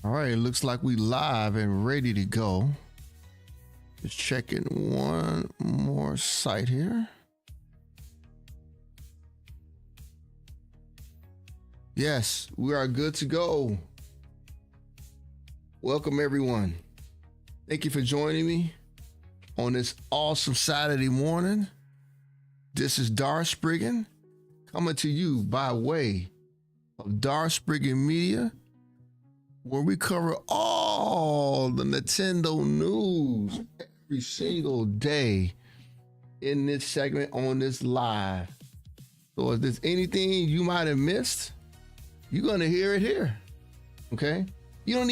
All right, it looks like we live and ready to go. Just checking one more site here. Yes, we are good to go. Welcome everyone. Thank you for joining me on this awesome Saturday morning. This is Darth Spriggan coming to you by way of Darth Spriggan Media, where we cover all the Nintendo news every single day in this segment on this live. So if there's anything you might have missed, you're gonna hear it here. Okay? You don't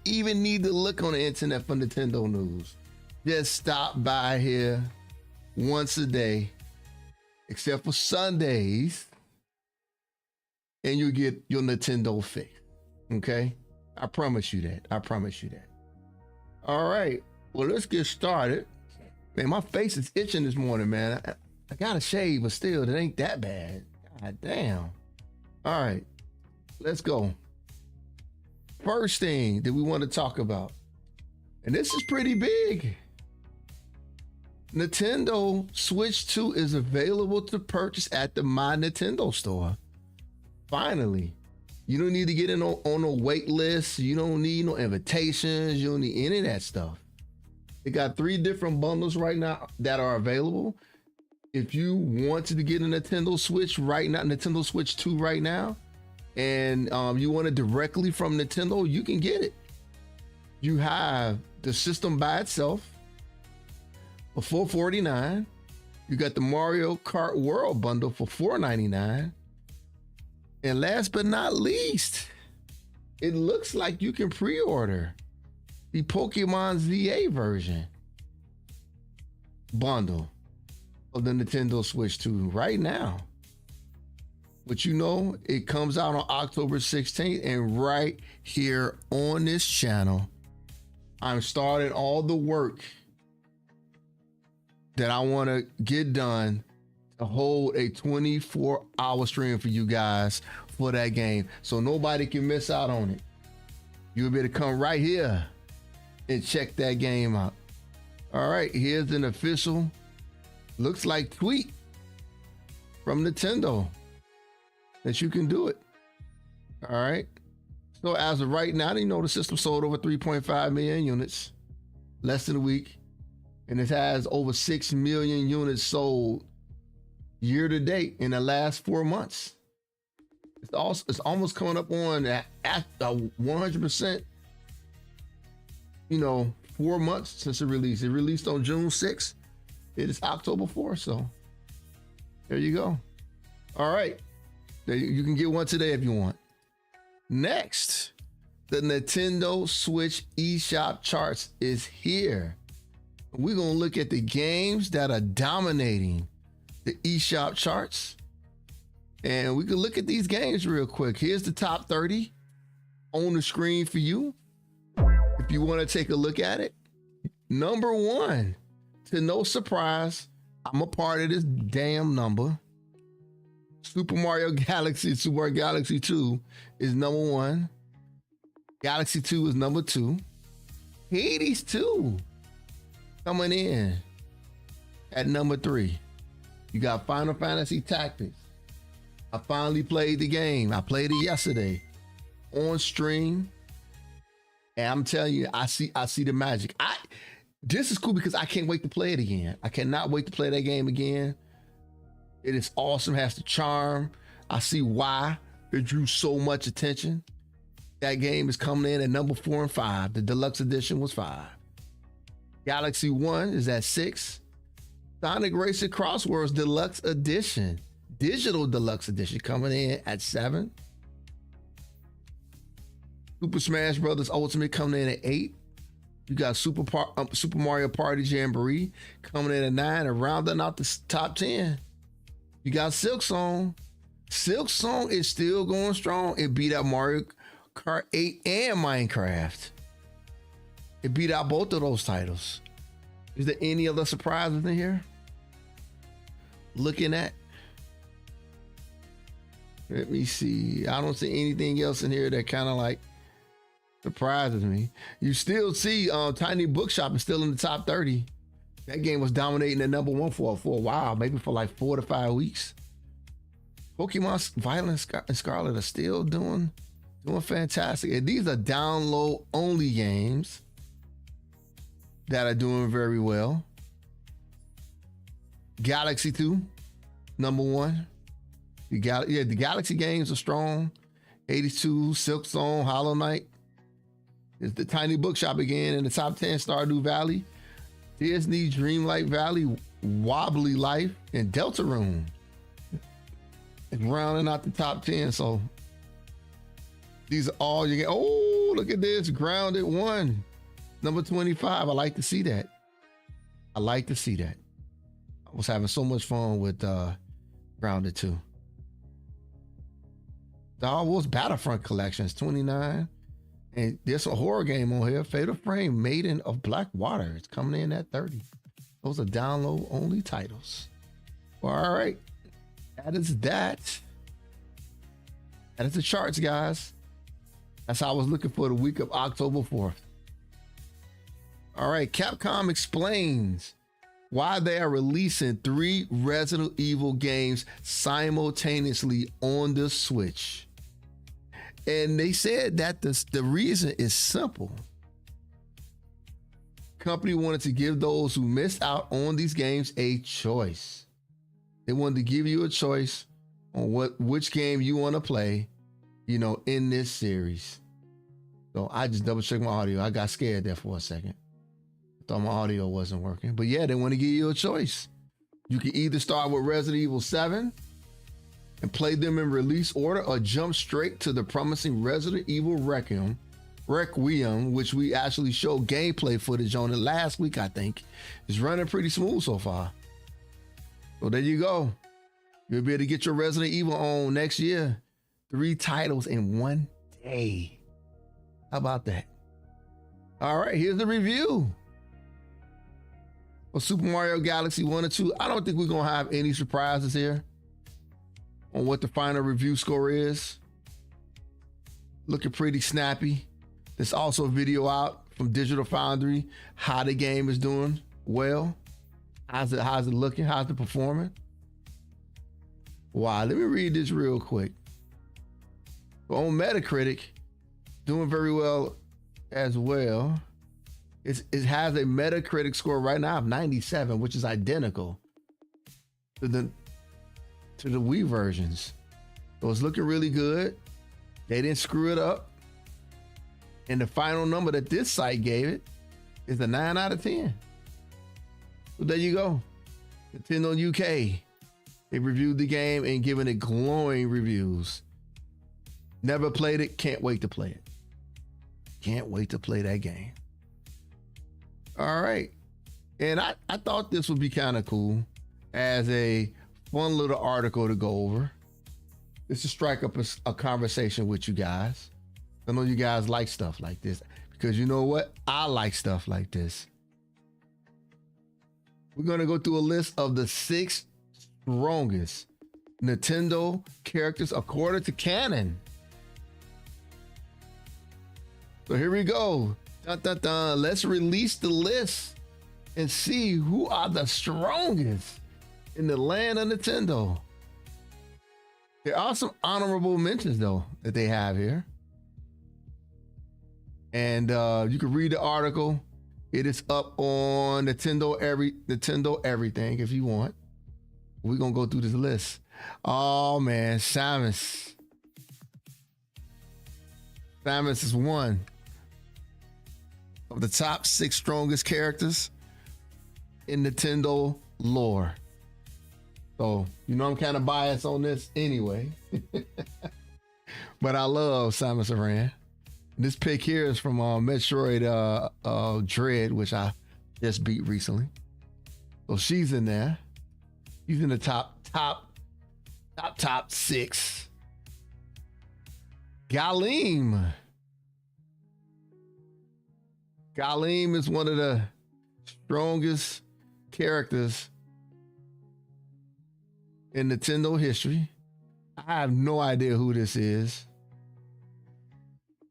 even need to look on the internet for Nintendo news. Just stop by here once a day, except for Sundays, and you get your Nintendo fix. Okay? I promise you that. I promise you that. All right. Well, let's get started. Man, my face is itching this morning, man. I gotta shave, but still, it ain't that bad. God damn. All right. Let's go. First thing that we want to talk about, and this is pretty big. Nintendo Switch 2 is available to purchase at the My Nintendo store. Finally. You don't need to get in on a wait list. You don't need no invitations. You don't need any of that stuff. They got 3 different bundles right now that are available. If you wanted to get a Nintendo Switch right now, Nintendo Switch 2 right now, and you want it directly from Nintendo, you can get it. You have the system by itself for $449. You got the Mario Kart World bundle for $499. And last but not least, it looks like you can pre-order the Pokémon ZA version bundle of the Nintendo Switch 2 right now. But you know, it comes out on October 16th, and right here on this channel, I'm starting all the work that I want to get done to hold a 24-hour stream for you guys for that game, so nobody can miss out on it. You'll be able to come right here and check that game out. All right, here's an official, looks like tweet from Nintendo that you can do it. All right. So as of right now, you know, the system sold over 3.5 million units, less than a week, and it has over 6 million units sold year to date in the last 4 months. It's almost coming up on at 100%. You know, 4 months since it released. It released on June 6th. It is October 4th. So there you go. All right, you can get one today if you want. Next, the Nintendo Switch eShop charts is here. We're gonna look at the games that are dominating the eShop charts, and we can look at these games real quick. Here's the top 30 on the screen for you if you want to take a look at it. Number 1, to no surprise, I'm a part of this damn number. Super Mario Galaxy, Super Mario Galaxy 2 is number 1. Galaxy 2 is number 2. Hades 2 coming in at number 3. You got Final Fantasy Tactics. I finally played the game. I played it yesterday on stream, and I'm telling you, I see the magic. This is cool because I can't wait to play it again. I cannot wait to play that game again. It is awesome. Has the charm. I see why it drew so much attention. That game is coming in at number 4 and 5. The deluxe edition was 5. Galaxy 1 is at 6. Sonic Racing Crosswords Deluxe Edition, Digital Deluxe Edition, coming in at 7. Super Smash Bros. Ultimate coming in at 8. You got Super Mario Party Jamboree coming in at 9, and rounding out the top 10. You got Silk Song. Silk Song is still going strong. It beat out Mario Kart 8 and Minecraft. It beat out both of those titles. Is there any other surprises in here? Looking at, let me see. I don't see anything else in here that kind of like Surprises me. You still see Tiny Bookshop is still in the top 30. That game was dominating at number one for a while, maybe for like 4 to 5 weeks. Pokemon Violet and Scarlet are still doing fantastic. And these are download only games that are doing very well. Galaxy 2, number one. The Galaxy games are strong. 82, Silk Zone, Hollow Knight. It's the Tiny Bookshop again in the top 10. Stardew Valley, Disney Dreamlight Valley, Wobbly Life, and Deltarune. It's rounding out the top 10. So these are all you get. Oh, look at this. Grounded 1. Number 25. I like to see that. I was having so much fun with Grounded 2. Star Wars Battlefront Collections, 29. And there's a horror game on here, Fatal Frame, Maiden of Black Water. It's coming in at 30. Those are download only titles. Well, all right. That is that. That is the charts, guys. That's how I was looking for the week of October 4th. All right. Capcom explains why they are releasing 3 Resident Evil games simultaneously on the Switch. And they said that the reason is simple. Company wanted to give those who missed out on these games a choice. They wanted to give you a choice on which game you want to play, in this series. So I just double checked my audio. I got scared there for a second. Thought my audio wasn't working. But yeah, they want to give you a choice. You can either start with Resident Evil 7 and play them in release order, or jump straight to the promising Resident Evil Requiem, which we actually showed gameplay footage on it last week, I think. It's running pretty smooth so far. So there you go. You'll be able to get your Resident Evil on next year. 3 titles in one day. How about that? All right, here's the review for Super Mario Galaxy 1 and 2. I don't think we're going to have any surprises here on what the final review score is. Looking pretty snappy. There's also a video out from Digital Foundry, how the game is doing well. How's it looking? How's it performing? Wow, let me read this real quick. On Metacritic, doing very well as well. It has a Metacritic score right now of 97, which is identical to the Wii versions. So it's looking really good. They didn't screw it up. And the final number that this site gave it is a 9 out of 10. So there you go. Nintendo UK. They reviewed the game and given it glowing reviews. Never played it. Can't wait to play it. Can't wait to play that game. All right. And I thought this would be kind of cool as a fun little article to go over. Just to strike up a conversation with you guys. I know you guys like stuff like this, because you know what? I like stuff like this. We're going to go through a list of the 6 strongest Nintendo characters according to canon. So here we go. Dun, dun, dun. Let's release the list and see who are the strongest in the land of Nintendo. There are some honorable mentions though that they have here. And you can read the article. It is up on Nintendo Everything if you want. We're gonna go through this list. Oh man, Samus. Samus is one of the top 6 strongest characters in Nintendo lore. So, I'm kind of biased on this anyway. But I love Samus Aran. This pick here is from Metroid Dread, which I just beat recently. So she's in there. She's in the top 6. Galim. Galim is one of the strongest characters in Nintendo history. I have no idea who this is.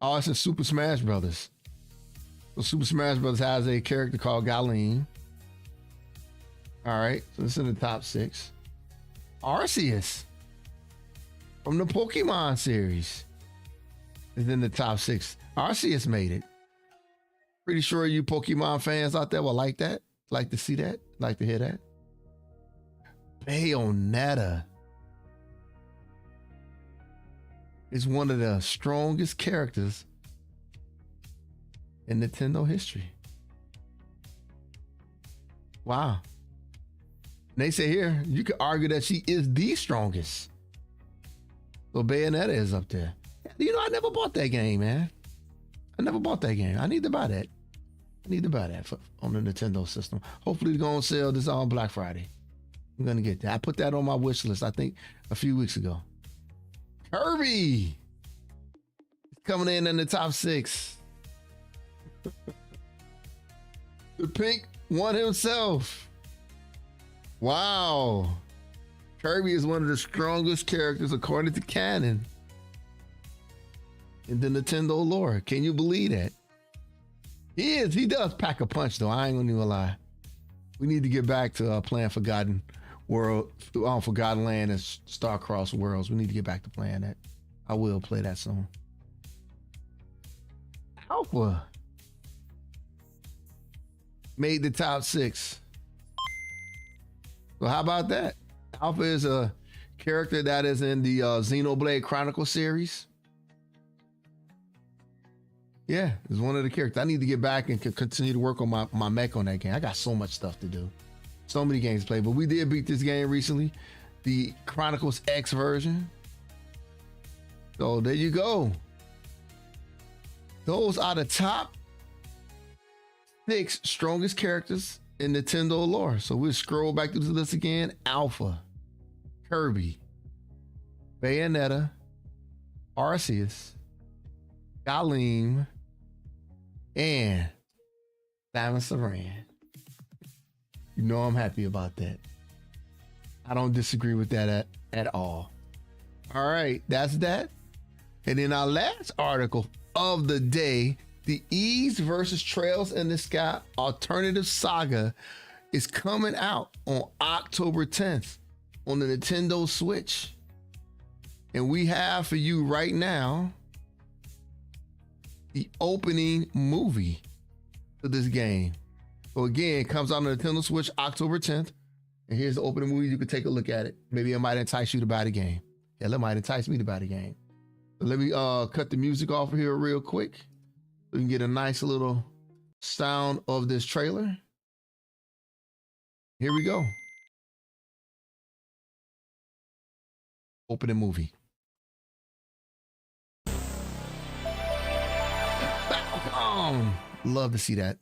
Oh, it's in Super Smash Brothers. So Super Smash Brothers has a character called Galeen. All right, so this is in the top 6. Arceus from the Pokemon series is in the top 6. Arceus made it. Pretty sure you Pokemon fans out there will like that. Like to see that. Like to hear that. Bayonetta is one of the strongest characters in Nintendo history. Wow. And they say here, you could argue that she is the strongest. So Bayonetta is up there. You know, I never bought that game, man. I never bought that game. I need to buy that. I need to buy that on the Nintendo system. Hopefully it's going to sell this on Black Friday. I'm going to get that. I put that on my wish list, I think, a few weeks ago. Kirby coming in the top 6. The pink one himself. Wow. Kirby is one of the strongest characters according to canon in the Nintendo lore. Can you believe that? He is. He does pack a punch, though. I ain't gonna even lie. We need to get back to playing Forgotten World, Forgotten Land and Starcross Worlds. We need to get back to playing that. I will play that soon. Alpha made the top 6. So how about that? Alpha is a character that is in the Xenoblade Chronicles series. Yeah, it's one of the characters. I need to get back and continue to work on my mech on that game. I got so much stuff to do. So many games to play, but we did beat this game recently. The Chronicles X version. So there you go. Those are the top 6 strongest characters in Nintendo lore. So we'll scroll back through the list again. Alpha, Kirby, Bayonetta, Arceus, Galim, and Samus Aran. You know I'm happy about that. I don't disagree with that at all. All right, that's that. And in our last article of the day, the Ys versus Trails in the Sky Alternative Saga is coming out on October 10th on the Nintendo Switch. And we have for you right now the opening movie to this game. So again, it comes out on the Nintendo Switch October 10th. And here's the opening movie. You can take a look at it. Maybe it might entice you to buy the game. Yeah, it might entice me to buy the game. So let me cut the music off here real quick so we can get a nice little sound of this trailer. Here we go. Opening movie. Love to see that.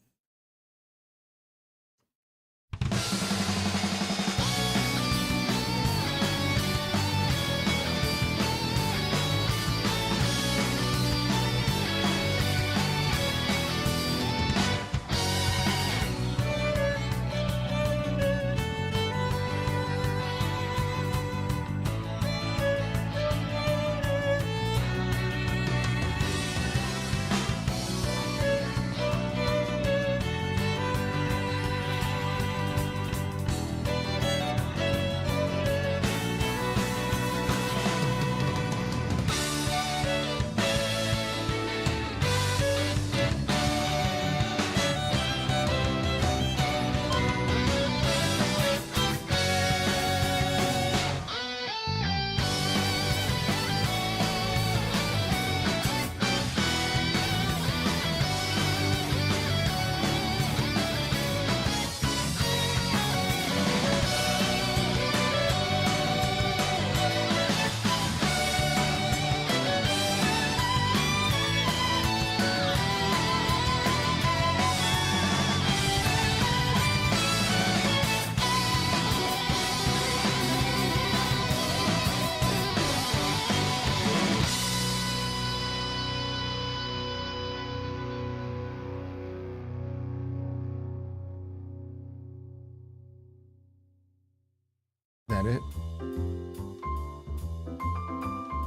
That it?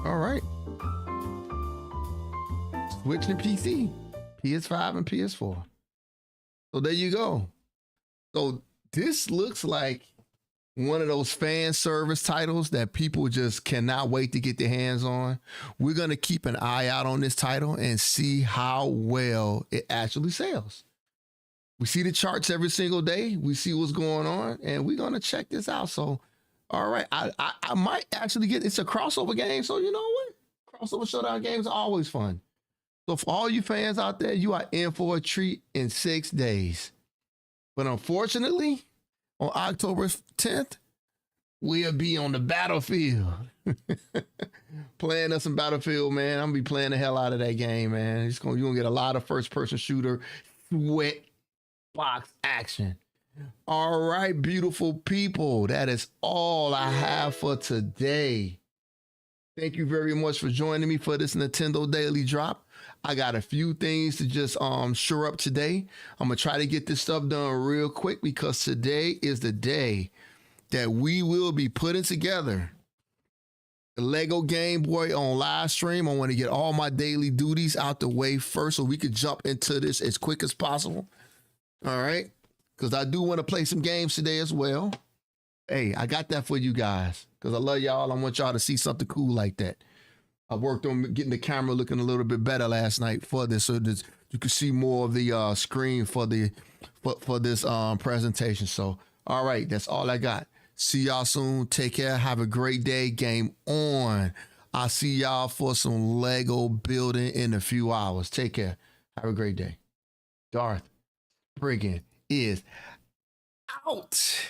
All right. Switch and PC, PS5 and PS4. So there you go. So this looks like one of those fan service titles that people just cannot wait to get their hands on. We're going to keep an eye out on this title and see how well it actually sells. We see the charts every single day. We see what's going on, and we're going to check this out. So, all right, I might actually it's a crossover game. So you know what? Crossover showdown games are always fun. So for all you fans out there, you are in for a treat in 6 days. But unfortunately, on October 10th, we'll be on the battlefield. Playing us some Battlefield, man. I'm gonna be playing the hell out of that game, man. You're gonna get a lot of first-person shooter sweat box action. All right, beautiful people. That is all I have for today. Thank you very much for joining me for this Nintendo Daily Drop. I got a few things to just shore up today. I'm gonna try to get this stuff done real quick because today is the day that we will be putting together the Lego Game Boy on live stream. I want to get all my daily duties out the way first so we could jump into this as quick as possible. All right, because I do want to play some games today as well. Hey, I got that for you guys because I love y'all. I want y'all to see something cool like that. I worked on getting the camera looking a little bit better last night for this, so that you can see more of the screen for this presentation. So, all right, that's all I got. See y'all soon. Take care. Have a great day. Game on. I'll see y'all for some Lego building in a few hours. Take care. Have a great day. Darth Spriggan is out.